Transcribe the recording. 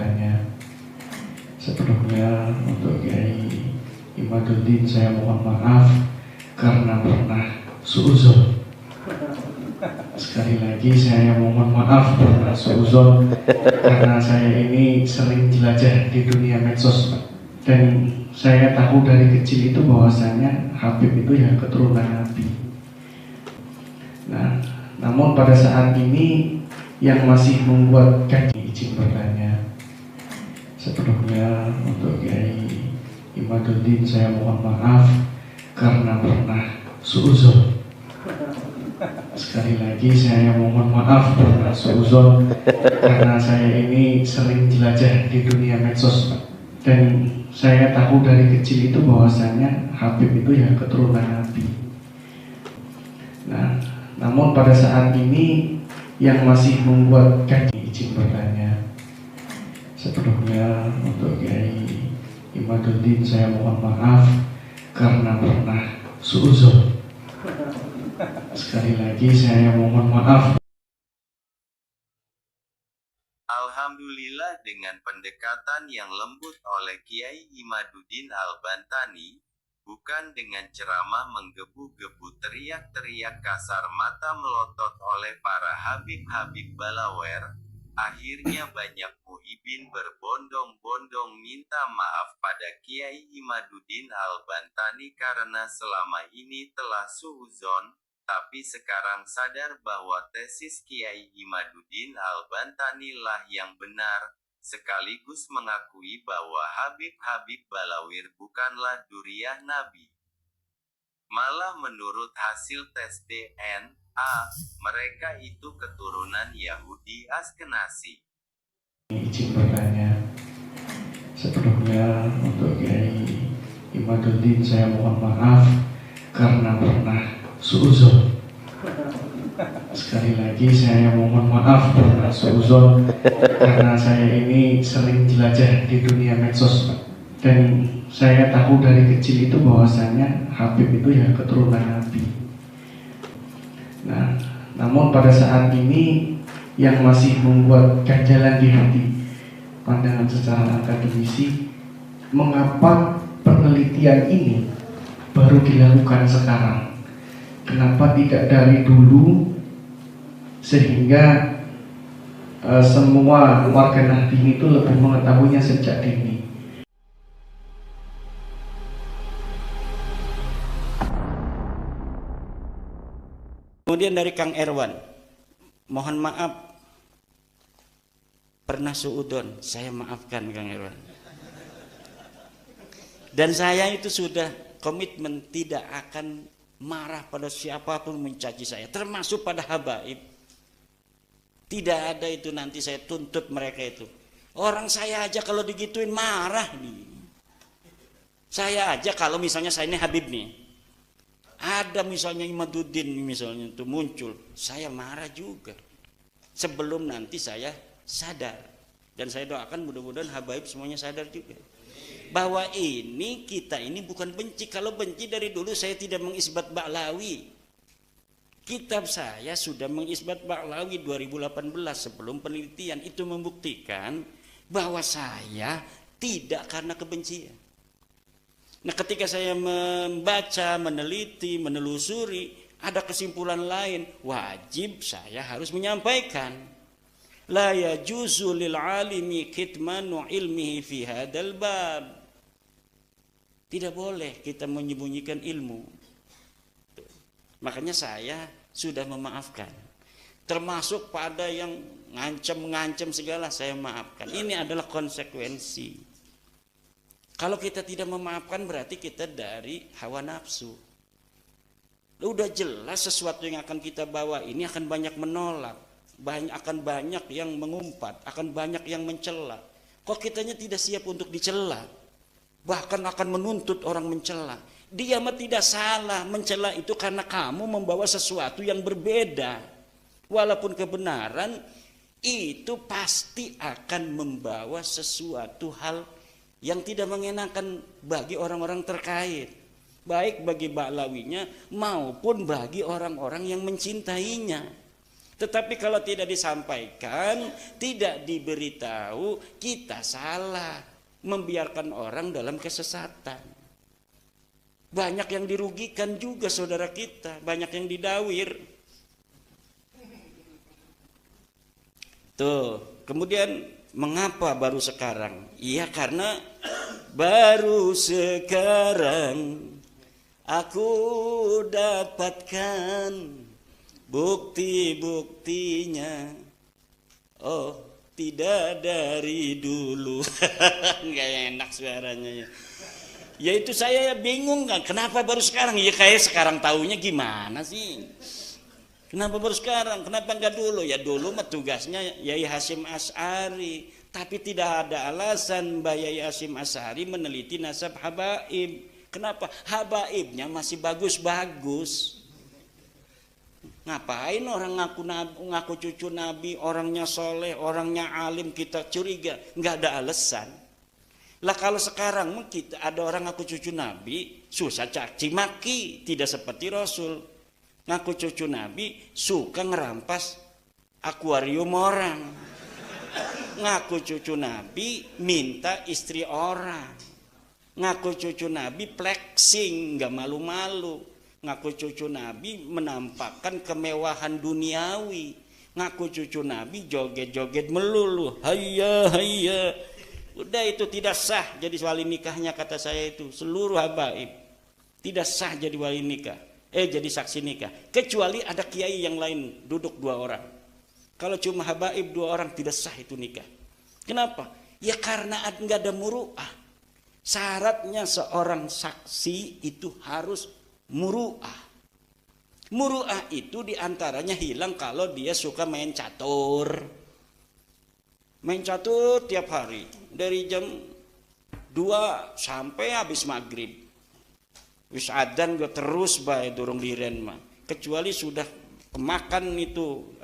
bertanya. Sebelumnya untuk Kiai Imaduddin saya mohon maaf karena pernah suuzon. Sekali lagi saya mohon maaf pernah suuzon karena saya ini sering jelajah di dunia medsos dan saya tahu dari kecil itu bahwasanya Habib itu ya keturunan Nabi. Nah, namun pada saat ini yang masih membuat kami izin bertanya. Sebelumnya untuk Kiai Imaduddin saya mohon maaf karena pernah suuzon. Sekali lagi saya mohon maaf pernah suuzon karena saya ini sering jelajah di dunia medsos dan saya tahu dari kecil itu bahwasanya Habib itu ya keturunan Nabi. Nah, namun pada saat ini yang masih membuat kami izin bertanya. Sebelumnya untuk Kiai Imaduddin saya mohon maaf karena pernah suuzon. Sekali lagi saya mohon maaf. Alhamdulillah, dengan pendekatan yang lembut oleh Kiai Imaduddin Al-Bantani, bukan dengan ceramah menggebu-gebu teriak-teriak kasar mata melotot oleh para Habib-Habib Balawer, akhirnya banyak muhibin berbondong-bondong minta maaf pada Kiai Imaduddin Al-Bantani karena selama ini telah suuzon, tapi sekarang sadar bahwa tesis Kiai Imaduddin Al-Bantani lah yang benar, sekaligus mengakui bahwa Habib-Habib Balawir bukanlah duriah Nabi. Malah menurut hasil tes DNA, mereka itu keturunan Yahudi Askenazi. Izin bertanya. Sebelumnya untuk Kiai Imaduddin saya mohon maaf karena pernah suuzon. Sekali lagi saya mohon maaf pernah suuzon karena saya ini sering jelajah di dunia medsos dan saya tahu dari kecil itu bahwasanya Habib itu ya keturunan Nabi. Nah, namun pada saat ini yang masih membuat ganjalan di hati pandangan secara akademisi, mengapa penelitian ini baru dilakukan sekarang? Kenapa tidak dari dulu sehingga semua warga Nahdien itu lebih mengetahuinya sejak dini? Kemudian dari Kang Erwan, mohon maaf pernah suudon, saya maafkan Kang Erwan. Dan saya itu sudah komitmen tidak akan marah pada siapapun mencaci saya, termasuk pada habaib. Tidak ada itu nanti saya tuntut mereka itu. Orang saya aja kalau digituin marah nih. Saya aja kalau misalnya saya ini Habib nih, ada misalnya Imaduddin misalnya itu muncul, saya marah juga. Sebelum nanti saya sadar, dan saya doakan mudah-mudahan habaib semuanya sadar juga bahwa ini kita ini bukan benci. Kalau benci dari dulu saya tidak mengisbat Ba'lawi. Kitab saya sudah mengisbat Ba'lawi 2018 sebelum penelitian, itu membuktikan bahwa saya tidak karena kebencian. Nah, ketika saya membaca, meneliti, menelusuri, ada kesimpulan lain, wajib saya harus menyampaikan. La yajuzu lil alimi kitmanu ilmihi fi hadzal bab. Tidak boleh kita menyembunyikan ilmu. Makanya saya sudah memaafkan. Termasuk pada yang ngancam segala saya maafkan. Ini adalah konsekuensi. Kalau kita tidak memaafkan berarti kita dari hawa nafsu. Udah jelas sesuatu yang akan kita bawa ini akan banyak menolak. Akan banyak yang mengumpat. Akan banyak yang mencela. Kok kitanya tidak siap untuk dicela? Bahkan akan menuntut orang mencela. Dia mah tidak salah, mencela itu karena kamu membawa sesuatu yang berbeda. Walaupun kebenaran itu pasti akan membawa sesuatu hal yang tidak mengenakan bagi orang-orang terkait, baik bagi Ba'lawinya maupun bagi orang-orang yang mencintainya. Tetapi kalau tidak disampaikan, tidak diberitahu, kita salah membiarkan orang dalam kesesatan. Banyak yang dirugikan juga saudara kita, banyak yang didawir. Tuh, kemudian mengapa baru sekarang? Iya, karena baru sekarang aku dapatkan bukti-buktinya. Oh, tidak dari dulu. Nggak enak suaranya ya. Ya itu saya bingung kan, kenapa baru sekarang? Ya kayak sekarang taunya gimana sih? Kenapa baru sekarang? Kenapa enggak dulu? Ya dulu mah tugasnya Yai Hasyim Asy'ari. Tapi tidak ada alasan Mbak Yai Hasyim Asy'ari meneliti nasab habaib. Kenapa? Habaibnya masih bagus-bagus. Ngapain orang ngaku cucu Nabi, orangnya soleh, orangnya alim, kita curiga? Nggak ada alasan. Lah kalau sekarang kita ada orang ngaku cucu Nabi, susah caci maki, tidak seperti Rasul. Ngaku cucu Nabi, suka ngerampas akuarium orang. Ngaku cucu Nabi, minta istri orang. Ngaku cucu Nabi, flexing, nggak malu-malu. Ngaku cucu Nabi menampakkan kemewahan duniawi. Ngaku cucu Nabi joget-joget melulu. Hayya hayya. Udah itu tidak sah jadi wali nikahnya, kata saya itu. Seluruh habaib tidak sah jadi wali nikah. Jadi saksi nikah. Kecuali ada kiai yang lain duduk 2 orang. Kalau cuma habaib 2 orang tidak sah itu nikah. Kenapa? Ya karena nggak ada muru'ah. Syaratnya seorang saksi itu harus muru'ah. Muru'ah itu diantaranya hilang kalau dia suka main catur. Main catur tiap hari dari jam 2 sampai habis maghrib. Wis adzan gue terus bae durung diren mah. Kecuali sudah kemakan itu